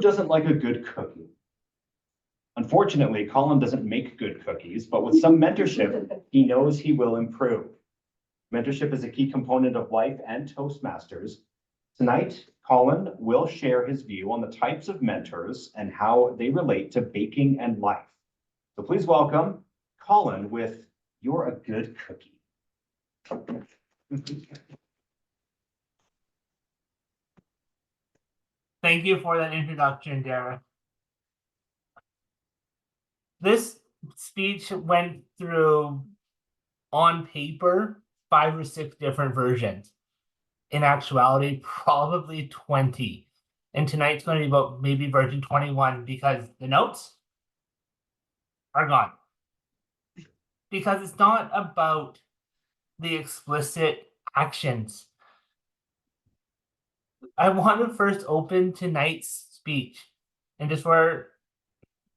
doesn't like a good cookie? Unfortunately, Colin doesn't make good cookies, but with some mentorship, he knows he will improve. Mentorship is a key component of life and Toastmasters. Tonight, Colin will share his view on the types of mentors and how they relate to baking and life. So please welcome Colin with You're a Good Cookie. Thank you for that introduction, Derek. This speech went through, on paper, 5 or 6 different versions. In actuality, probably 20. And tonight's going to be about maybe version 21 because the notes are gone. Because it's not about the explicit actions. I want to first open tonight's speech and just word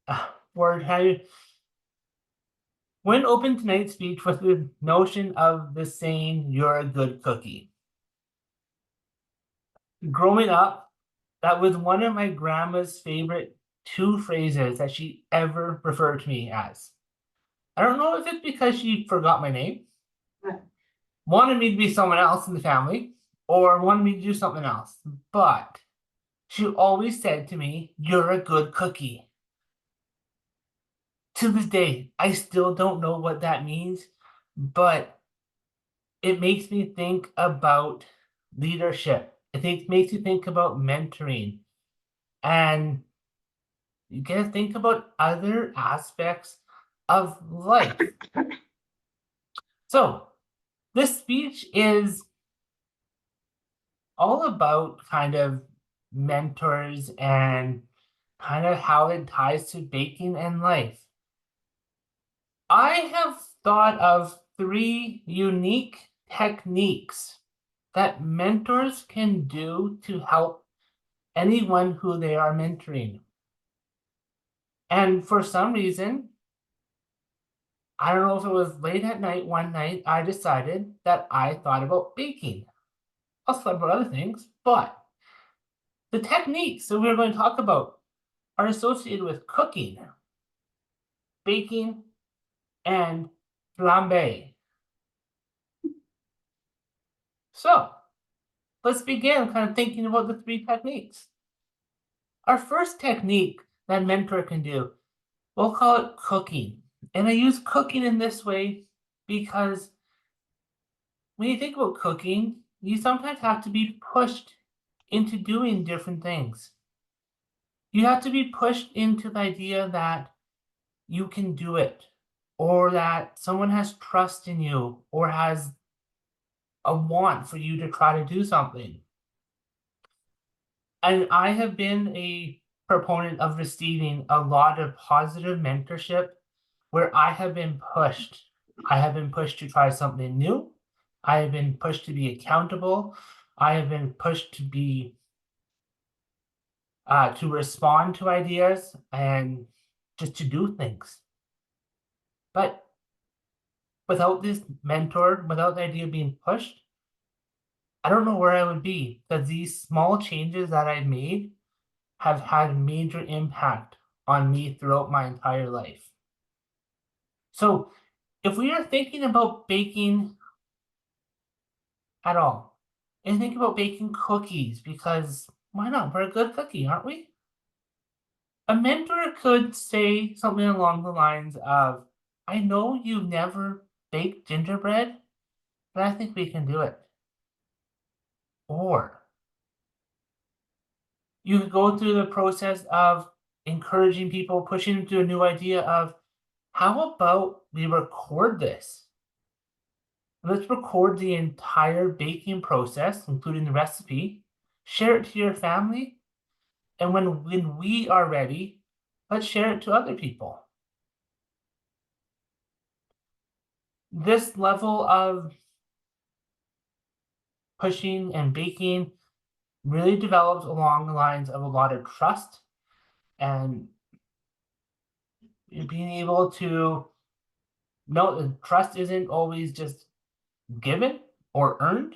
how when open tonight's speech with the notion of the saying, "You're a good cookie." Growing up, that was one of my grandma's favorite 2 phrases that she ever referred to me as. I don't know if it's because she forgot my name, wanted me to be someone else in the family, or wanted me to do something else, but she always said to me, "You're a good cookie." To this day, I still don't know what that means, but it makes me think about leadership. It makes you think about mentoring. And you gotta think about other aspects of life. So, this speech is all about kind of mentors and kind of how it ties to baking and life. I have thought of 3 unique techniques that mentors can do to help anyone who they are mentoring. And for some reason, I don't know if it was late at night, one night, I decided that I thought about baking. I also thought about other things, but the techniques that we're going to talk about are associated with cooking, baking, and flambe. So, let's begin kind of thinking about the 3 techniques. Our first technique that mentor can do, we'll call it cooking. And I use cooking in this way because when you think about cooking, you sometimes have to be pushed into doing different things. You have to be pushed into the idea that you can do it, or that someone has trust in you, or has a want for you to try to do something. And I have been a proponent of receiving a lot of positive mentorship where I have been pushed. I have been pushed to try something new. I have been pushed to be accountable. I have been pushed to be to respond to ideas and just to do things. But without this mentor, without the idea of being pushed, I don't know where I would be, because these small changes that I've made have had major impact on me throughout my entire life. So if we are thinking about baking at all, and think about baking cookies, because why not? We're a good cookie, aren't we? A mentor could say something along the lines of, "I know you've never baked gingerbread, but I think we can do it." Or you could go through the process of encouraging people, pushing them to a new idea of, how about we record this? Let's record the entire baking process, including the recipe, share it to your family, and when we are ready, let's share it to other people. This level of pushing and baking really develops along the lines of a lot of trust and being able to know that trust isn't always just given or earned.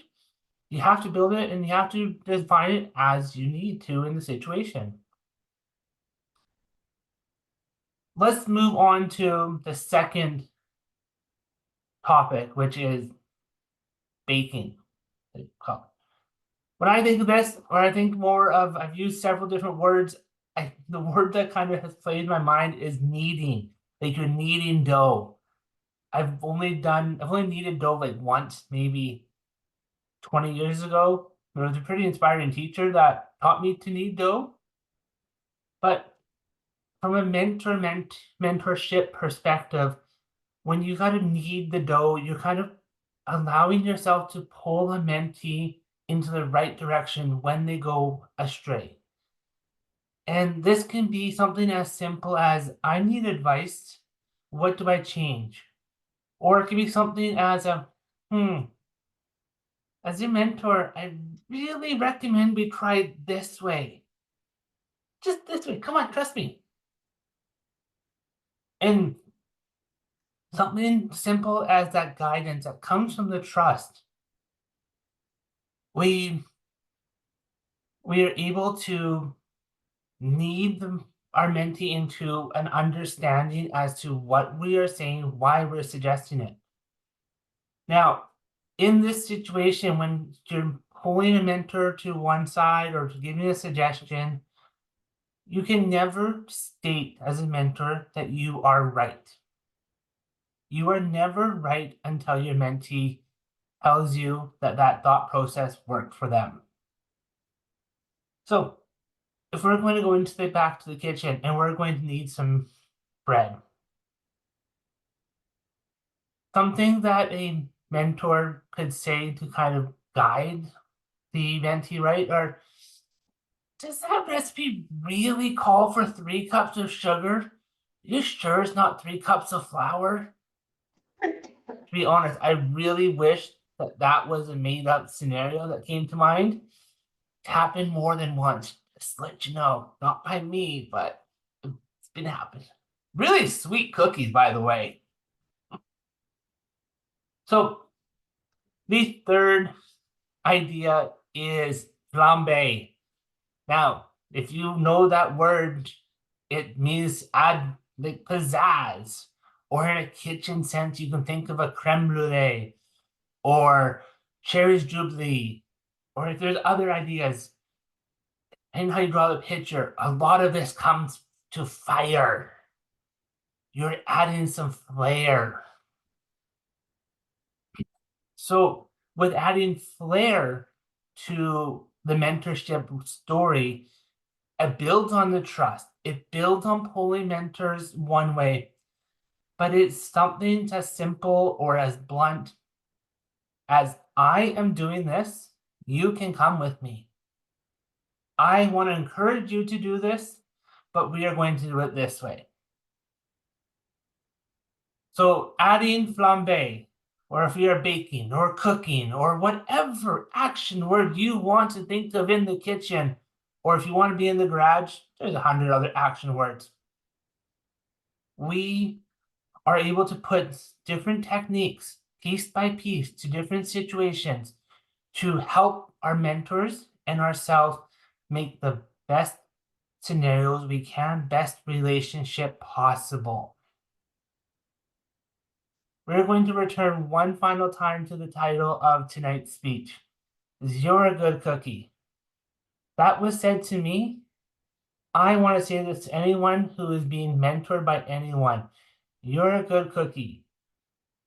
You have to build it, and you have to define it as you need to in the situation. let's move on to the second topic, which is baking. When I think of this, when I think more of, I've used several different words. The word that kind of has played in my mind is kneading. Like you're kneading dough. I've only kneaded dough like once, maybe 20 years ago. There was a pretty inspiring teacher that taught me to knead dough. But from a mentorship perspective, when you gotta knead the dough, you're kind of allowing yourself to pull a mentee into the right direction when they go astray. And this can be something as simple as, I need advice. What do I change? Or it can be something as a, as a mentor, I really recommend we try it this way. Just this way. Come on, trust me. And something simple as that guidance that comes from the trust. We are able to lead our mentee into an understanding as to what we are saying, why we're suggesting it. Now, in this situation, when you're pulling a mentor to one side or to giving a suggestion, you can never state as a mentor that you are right. You are never right until your mentee tells you that that thought process worked for them. So, if we're going to go back to the kitchen and we're going to need some bread, something that a mentor could say to kind of guide the mentee, right? Or does that recipe really call for 3 cups of sugar? You sure it's not 3 cups of flour? To be honest, I really wish that that was a made up scenario that came to mind. It happened more than once. Just to let you know, not by me, but it's been happening. Really sweet cookies, by the way. So the third idea is flambe. Now, if you know that word, it means add like pizzazz. Or in a kitchen sense, you can think of a creme brulee or cherries jubilee. Or if there's other ideas, and how you draw the picture, a lot of this comes to fire. You're adding some flair. So with adding flair to the mentorship story, it builds on the trust. It builds on pulling mentors one way, but it's something as simple or as blunt as, I am doing this, you can come with me. I want to encourage you to do this, but we are going to do it this way. So adding flambe, or if you're baking or cooking or whatever action word you want to think of in the kitchen, or if you want to be in the garage, there's 100 other action words. We are able to put different techniques piece by piece to different situations to help our mentors and ourselves make the best scenarios we can, best relationship possible. We're going to return one final time to the title of tonight's speech. You're a good cookie. That was said to me. I want to say this to anyone who is being mentored by anyone. You're a good cookie.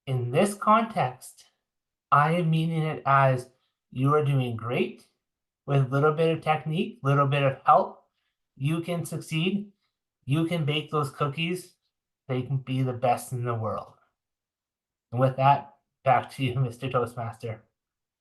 In this context, I am meaning it as you are doing great with a little bit of technique, little bit of help. You can succeed. You can bake those cookies. They can be the best in the world. And with that, back to you, Mr. Toastmaster.